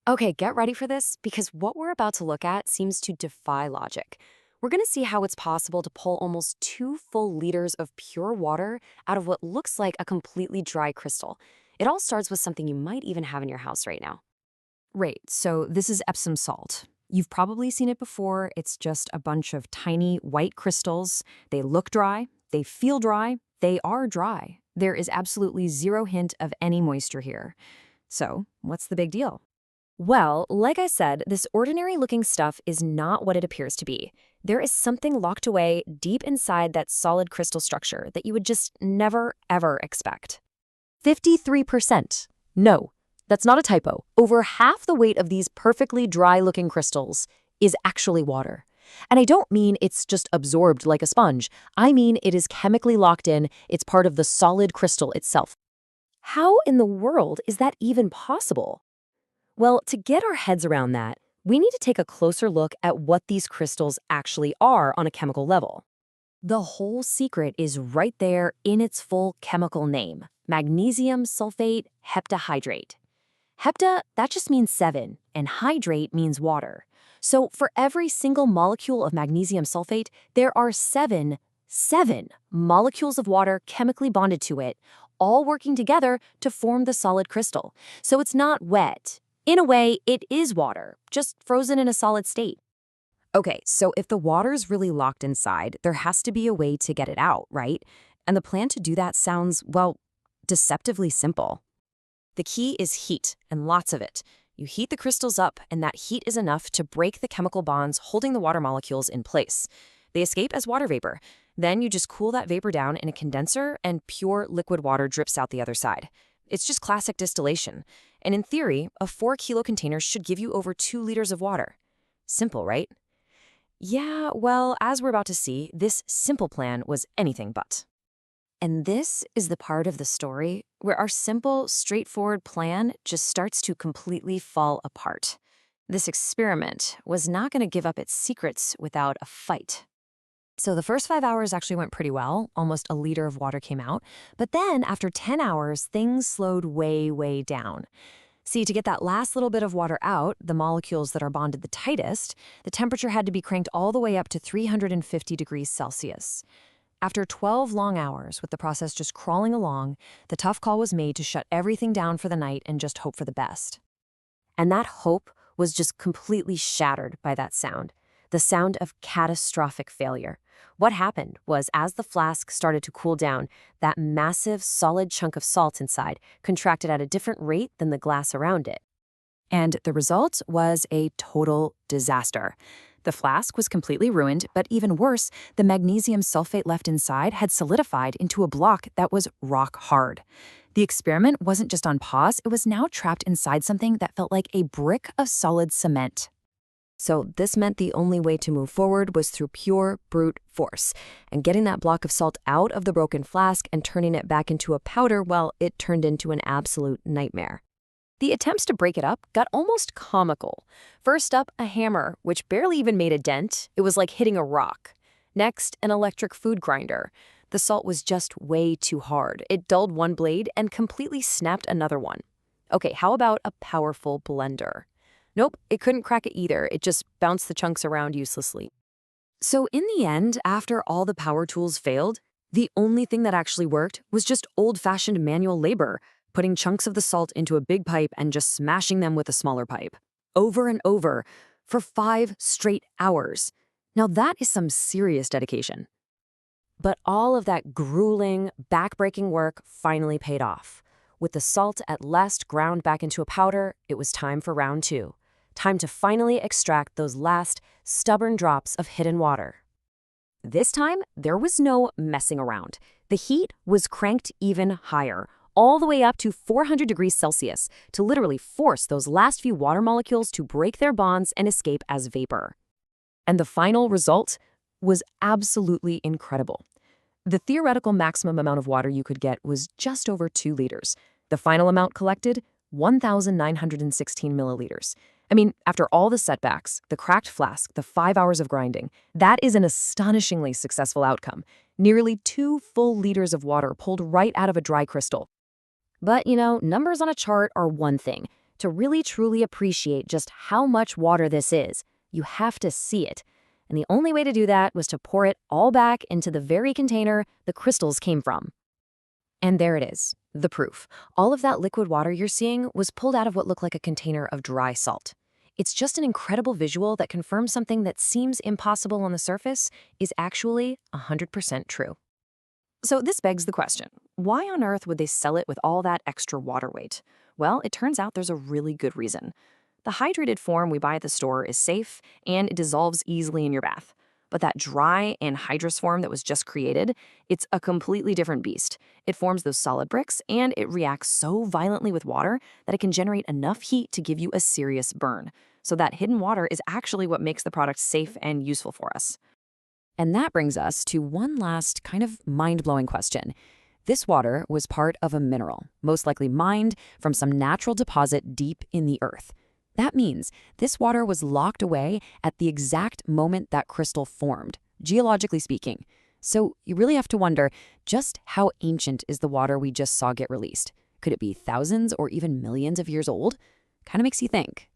Okay, get ready for this because what we're about to look at seems to defy logic. We're going to see how it's possible to pull almost 2 full liters of pure water out of what looks like a completely dry crystal. It all starts with something you might even have in your house right now. Right, so this is Epsom salt. You've probably seen it before. It's just a bunch of tiny white crystals. They look dry, they feel dry, they are dry. There is absolutely zero hint of any moisture here. So, what's the big deal? Well, like I said, this ordinary-looking stuff is not what it appears to be. There is something locked away deep inside that solid crystal structure that you would just never, ever expect. 53%. No, that's not a typo. Over half the weight of these perfectly dry-looking crystals is actually water. And I don't mean it's just absorbed like a sponge. I mean it is chemically locked in. It's part of the solid crystal itself. How in the world is that even possible? Well, to get our heads around that, we need to take a closer look at what these crystals actually are on a chemical level. The whole secret is right there in its full chemical name: magnesium sulfate heptahydrate. Hepta, that just means 7, and hydrate means water. So for every single molecule of magnesium sulfate, there are seven molecules of water chemically bonded to it, all working together to form the solid crystal. So it's not wet. In a way, it is water, just frozen in a solid state. Okay, so if the water's really locked inside, there has to be a way to get it out, right? And the plan to do that sounds, well, deceptively simple. The key is heat, and lots of it. You heat the crystals up, and that heat is enough to break the chemical bonds holding the water molecules in place. They escape as water vapor. Then you just cool that vapor down in a condenser, and pure liquid water drips out the other side. It's just classic distillation. And in theory, a 4-kilo container should give you over 2 liters of water. Simple, right? Yeah, well, as we're about to see, this simple plan was anything but. And this is the part of the story where our simple, straightforward plan just starts to completely fall apart. This experiment was not going to give up its secrets without a fight. So the first 5 hours actually went pretty well. Almost a liter of water came out. But then after 10 hours, things slowed way down. See, to get that last little bit of water out, the molecules that are bonded the tightest, the temperature had to be cranked all the way up to 350 degrees Celsius. After 12 long hours, with the process just crawling along, the tough call was made to shut everything down for the night and just hope for the best. And that hope was just completely shattered by that sound, the sound of catastrophic failure. What happened was, as the flask started to cool down, that massive, solid chunk of salt inside contracted at a different rate than the glass around it. And the result was a total disaster. The flask was completely ruined, but even worse, the magnesium sulfate left inside had solidified into a block that was rock hard. The experiment wasn't just on pause, it was now trapped inside something that felt like a brick of solid cement. So this meant the only way to move forward was through pure brute force. And getting that block of salt out of the broken flask and turning it back into a powder, well, it turned into an absolute nightmare. The attempts to break it up got almost comical. First up, a hammer, which barely even made a dent. It was like hitting a rock. Next, an electric food grinder. The salt was just way too hard. It dulled one blade and completely snapped another one. Okay, how about a powerful blender? Nope, it couldn't crack it either. It just bounced the chunks around uselessly. So in the end, after all the power tools failed, the only thing that actually worked was just old-fashioned manual labor, putting chunks of the salt into a big pipe and just smashing them with a smaller pipe. Over and over, for 5 straight hours. Now that is some serious dedication. But all of that grueling, back-breaking work finally paid off. With the salt at last ground back into a powder, it was time for round 2. Time to finally extract those last, stubborn drops of hidden water. This time, there was no messing around. The heat was cranked even higher, all the way up to 400 degrees Celsius, to literally force those last few water molecules to break their bonds and escape as vapor. And the final result was absolutely incredible. The theoretical maximum amount of water you could get was just over 2 liters. The final amount collected, 1,916 milliliters. I mean, after all the setbacks, the cracked flask, the 5 hours of grinding, that is an astonishingly successful outcome. Nearly 2 full liters of water pulled right out of a dry crystal. But, numbers on a chart are one thing. To really truly appreciate just how much water this is, you have to see it. And the only way to do that was to pour it all back into the very container the crystals came from. And there it is, the proof. All of that liquid water you're seeing was pulled out of what looked like a container of dry salt. It's just an incredible visual that confirms something that seems impossible on the surface is actually 100% true. So this begs the question, why on earth would they sell it with all that extra water weight? Well, it turns out there's a really good reason. The hydrated form we buy at the store is safe and it dissolves easily in your bath. But that dry anhydrous form that was just created, it's a completely different beast. It forms those solid bricks and it reacts so violently with water that it can generate enough heat to give you a serious burn. So that hidden water is actually what makes the product safe and useful for us. And that brings us to one last kind of mind-blowing question. This water was part of a mineral, most likely mined from some natural deposit deep in the earth. That means this water was locked away at the exact moment that crystal formed, geologically speaking. So you really have to wonder, just how ancient is the water we just saw get released? Could it be thousands or even millions of years old? Kind of makes you think.